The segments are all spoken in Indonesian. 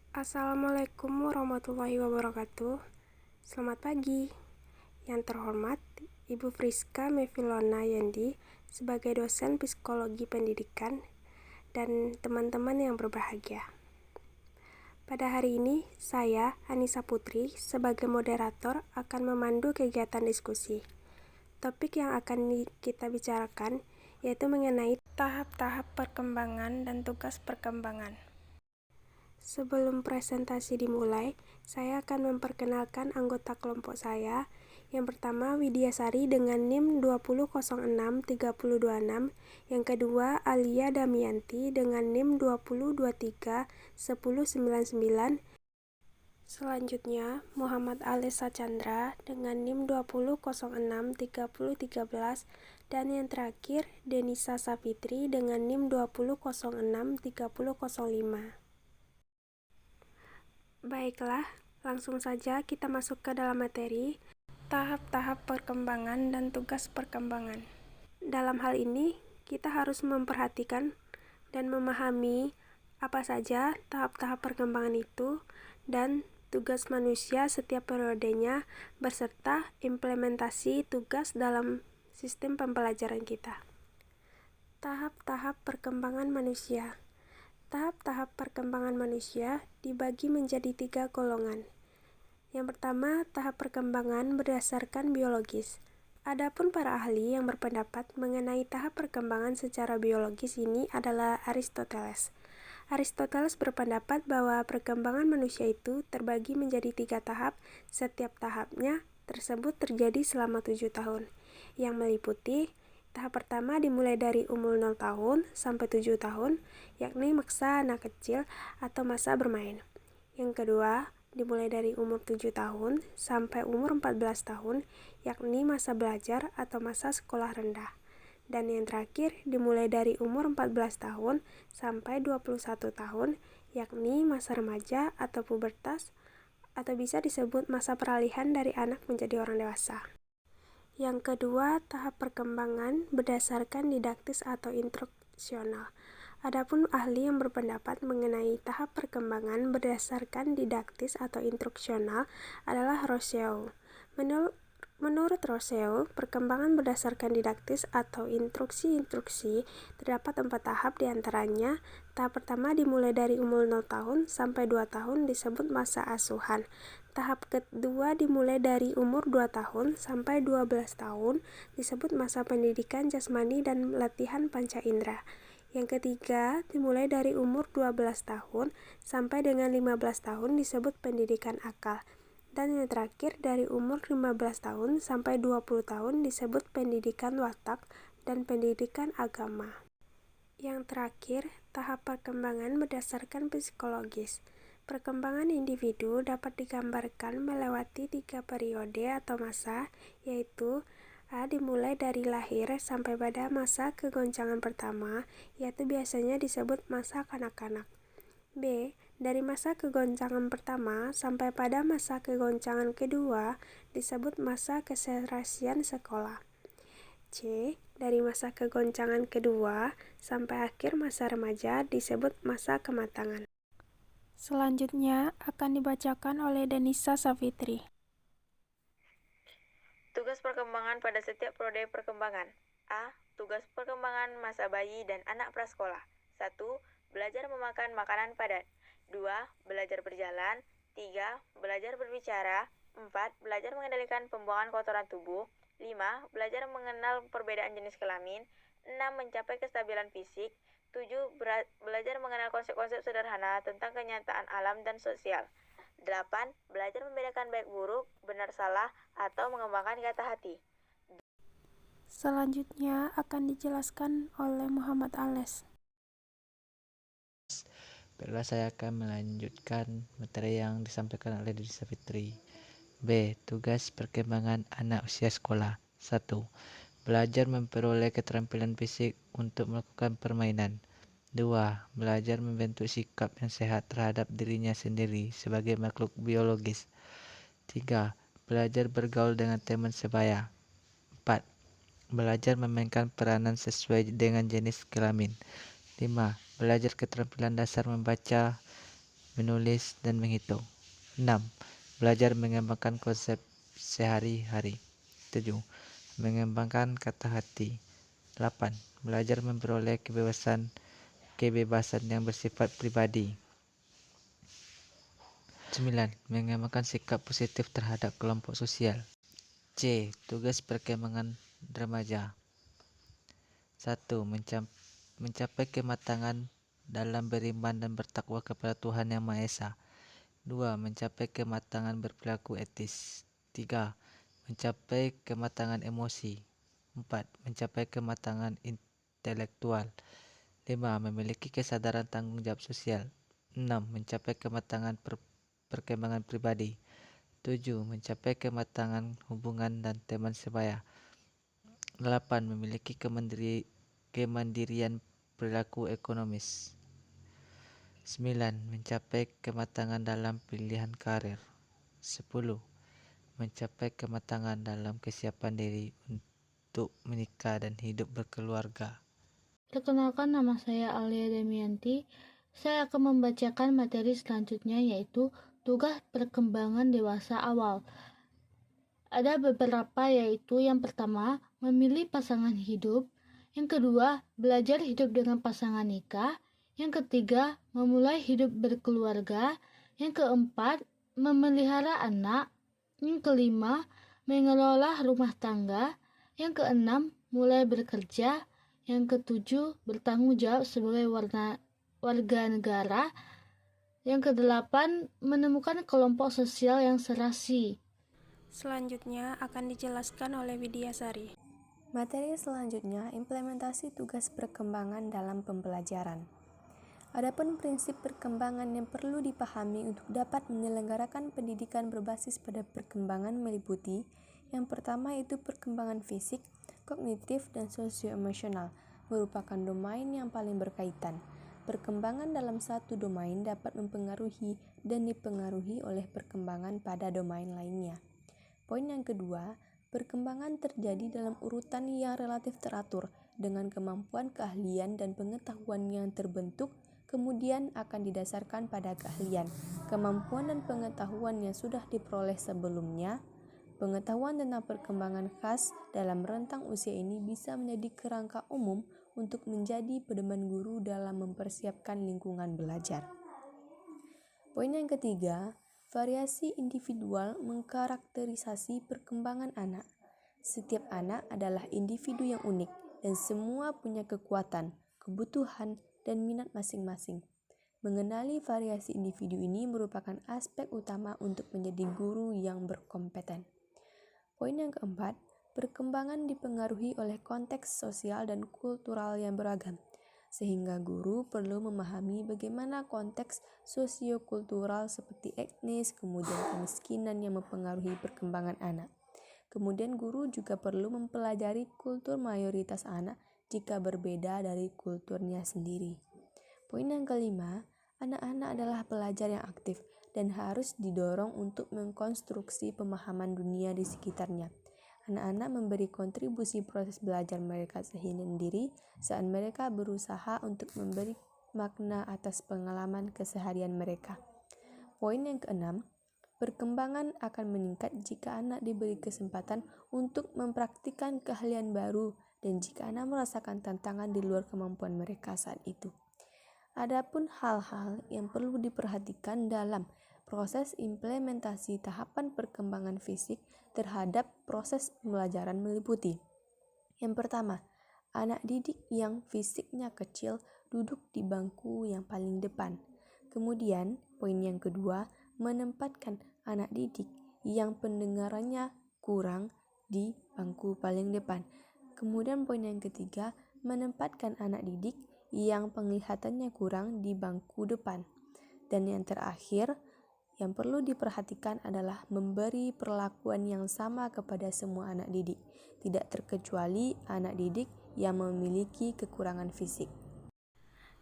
Assalamualaikum warahmatullahi wabarakatuh. Selamat pagi. Yang terhormat, Ibu Friska Mevilona Yendi sebagai dosen psikologi pendidikan dan teman-teman yang berbahagia. Pada hari ini, saya, Anissa Putri, sebagai moderator akan memandu kegiatan diskusi. Topik yang akan kita bicarakan yaitu mengenai tahap-tahap perkembangan dan tugas perkembangan. Sebelum presentasi dimulai, saya akan memperkenalkan anggota kelompok saya. Yang pertama, Widyasari dengan NIM 20063026. Yang kedua, Alia Damianti dengan NIM 20231099. Selanjutnya, Muhammad Alessa Chandra dengan NIM 20063013. Dan yang terakhir, Denisa Safitri dengan NIM 20063005. Baiklah, langsung saja kita masuk ke dalam materi, tahap-tahap perkembangan dan tugas perkembangan. Dalam hal ini, kita harus memperhatikan dan memahami apa saja tahap-tahap perkembangan itu dan tugas manusia setiap periodenya beserta implementasi tugas dalam sistem pembelajaran kita. Tahap-tahap perkembangan manusia. Tahap-tahap perkembangan manusia dibagi menjadi 3 golongan. Yang pertama, tahap perkembangan berdasarkan biologis. Adapun para ahli yang berpendapat mengenai tahap perkembangan secara biologis ini adalah Aristoteles. Aristoteles berpendapat bahwa perkembangan manusia itu terbagi menjadi 3 tahap. Setiap tahapnya tersebut terjadi selama 7 tahun, yang meliputi tahap pertama dimulai dari umur 0 tahun sampai 7 tahun, yakni masa anak kecil atau masa bermain. Yang kedua, dimulai dari umur 7 tahun sampai umur 14 tahun, yakni masa belajar atau masa sekolah rendah. Dan yang terakhir, dimulai dari umur 14 tahun sampai 21 tahun, yakni masa remaja atau pubertas, atau bisa disebut masa peralihan dari anak menjadi orang dewasa. Yang kedua, tahap perkembangan berdasarkan didaktis atau instruksional. Adapun ahli yang berpendapat mengenai tahap perkembangan berdasarkan didaktis atau instruksional adalah Rousseau. Menurut Rousseau, perkembangan berdasarkan didaktis atau instruksi terdapat 4 tahap diantaranya. Tahap pertama dimulai dari umur 0 tahun sampai 2 tahun disebut masa asuhan. Tahap kedua dimulai dari umur 2 tahun sampai 12 tahun disebut masa pendidikan jasmani dan latihan panca indera. Yang ketiga dimulai dari umur 12 tahun sampai dengan 15 tahun disebut pendidikan akal. Dan yang terakhir dari umur 15 tahun sampai 20 tahun disebut pendidikan watak dan pendidikan agama. Yang terakhir, tahap perkembangan berdasarkan psikologis. Perkembangan individu dapat digambarkan melewati 3 periode atau masa, yaitu A. Dimulai dari lahir sampai pada masa kegoncangan pertama, yaitu biasanya disebut masa kanak-kanak. B. Dari masa kegoncangan pertama sampai pada masa kegoncangan kedua disebut masa keserasian sekolah. C. Dari masa kegoncangan kedua sampai akhir masa remaja disebut masa kematangan. Selanjutnya akan dibacakan oleh Denisa Safitri. Tugas perkembangan pada setiap periode perkembangan. A. Tugas perkembangan masa bayi dan anak prasekolah. 1. Belajar memakan makanan padat. 2. Belajar berjalan. 3. Belajar berbicara. 4. Belajar mengendalikan pembuangan kotoran tubuh. 5. Belajar mengenal perbedaan jenis kelamin. 6. Mencapai kestabilan fisik. 7. Belajar mengenal konsep-konsep sederhana tentang kenyataan alam dan sosial. 8. Belajar membedakan baik buruk, benar salah, atau mengembangkan kata hati. Selanjutnya akan dijelaskan oleh Muhammad Ales. Baiklah, saya akan melanjutkan materi yang disampaikan oleh Denisa Fitri. B. Tugas perkembangan anak usia sekolah. 1. Belajar memperoleh keterampilan fisik untuk melakukan permainan. 2. Belajar membentuk sikap yang sehat terhadap dirinya sendiri sebagai makhluk biologis. 3. Belajar bergaul dengan teman sebaya. 4. Belajar memainkan peranan sesuai dengan jenis kelamin. 5. Belajar keterampilan dasar membaca, menulis, dan menghitung. 6. Belajar mengembangkan konsep sehari-hari. 7. Mengembangkan kata hati. 8. Belajar memperoleh kebebasan yang bersifat pribadi. 9. Mengembangkan sikap positif terhadap kelompok sosial. C. Tugas perkembangan remaja. 1. Mencapai kematangan dalam beriman dan bertakwa kepada Tuhan Yang Maha Esa. 2. Mencapai kematangan berperilaku etis. 3. Mencapai kematangan emosi. 4. Mencapai kematangan intelektual. 5. Memiliki kesadaran tanggung jawab sosial. 6. Mencapai kematangan perkembangan pribadi. 7. Mencapai kematangan hubungan dan teman sebaya. 8. Memiliki kemandirian perilaku ekonomis. 9. Mencapai kematangan dalam pilihan karir. 10. Mencapai kematangan dalam kesiapan diri untuk menikah dan hidup berkeluarga. Perkenalkan, nama saya Alia Demianti. Saya akan membacakan materi selanjutnya, yaitu tugas perkembangan dewasa awal. Ada beberapa, yaitu yang pertama, memilih pasangan hidup. Yang kedua, belajar hidup dengan pasangan nikah. Yang ketiga, memulai hidup berkeluarga. Yang keempat, memelihara anak. Yang kelima, mengelola rumah tangga. Yang keenam, mulai bekerja. Yang ketujuh, bertanggung jawab sebagai warga negara. Yang kedelapan, menemukan kelompok sosial yang serasi. Selanjutnya akan dijelaskan oleh Widyasari. Materi selanjutnya, implementasi tugas perkembangan dalam pembelajaran. Adapun prinsip perkembangan yang perlu dipahami untuk dapat menyelenggarakan pendidikan berbasis pada perkembangan meliputi: yang pertama itu perkembangan fisik, kognitif, dan sosioemosional, merupakan domain yang paling berkaitan. Perkembangan dalam satu domain dapat mempengaruhi dan dipengaruhi oleh perkembangan pada domain lainnya. Poin yang kedua, perkembangan terjadi dalam urutan yang relatif teratur dengan kemampuan, keahlian, dan pengetahuan yang terbentuk, kemudian akan didasarkan pada keahlian, kemampuan, dan pengetahuan yang sudah diperoleh sebelumnya. Pengetahuan tentang perkembangan khas dalam rentang usia ini bisa menjadi kerangka umum untuk menjadi pedoman guru dalam mempersiapkan lingkungan belajar. Poin yang ketiga, variasi individual mengkarakterisasi perkembangan anak. Setiap anak adalah individu yang unik dan semua punya kekuatan, kebutuhan, dan minat masing-masing. Mengenali variasi individu ini merupakan aspek utama untuk menjadi guru yang berkompeten. Poin yang keempat, perkembangan dipengaruhi oleh konteks sosial dan kultural yang beragam, sehingga guru perlu memahami bagaimana konteks sosiokultural seperti etnis, kemudian kemiskinan yang mempengaruhi perkembangan anak. Kemudian guru juga perlu mempelajari kultur mayoritas anak jika berbeda dari kulturnya sendiri. Poin yang kelima, anak-anak adalah pelajar yang aktif dan harus didorong untuk mengkonstruksi pemahaman dunia di sekitarnya. Anak-anak memberi kontribusi proses belajar mereka sendiri saat mereka berusaha untuk memberi makna atas pengalaman keseharian mereka. Poin yang keenam, perkembangan akan meningkat jika anak diberi kesempatan untuk mempraktikkan keahlian baru dan jika anak merasakan tantangan di luar kemampuan mereka saat itu. Adapun hal-hal yang perlu diperhatikan dalam proses implementasi tahapan perkembangan fisik terhadap proses pembelajaran meliputi: yang pertama, anak didik yang fisiknya kecil duduk di bangku yang paling depan. Kemudian, poin yang kedua, menempatkan anak didik yang pendengarannya kurang di bangku paling depan. Kemudian poin yang ketiga, menempatkan anak didik yang penglihatannya kurang di bangku depan. Dan yang terakhir, yang perlu diperhatikan adalah memberi perlakuan yang sama kepada semua anak didik, tidak terkecuali anak didik yang memiliki kekurangan fisik.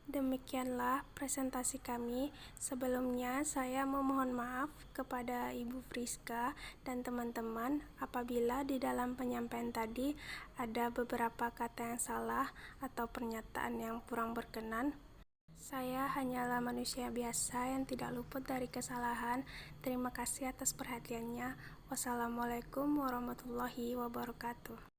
Demikianlah presentasi kami. Sebelumnya saya memohon maaf kepada Ibu Friska dan teman-teman apabila di dalam penyampaian tadi ada beberapa kata yang salah atau pernyataan yang kurang berkenan. Saya hanyalah manusia biasa yang tidak luput dari kesalahan. Terima kasih atas perhatiannya. Wassalamualaikum warahmatullahi wabarakatuh.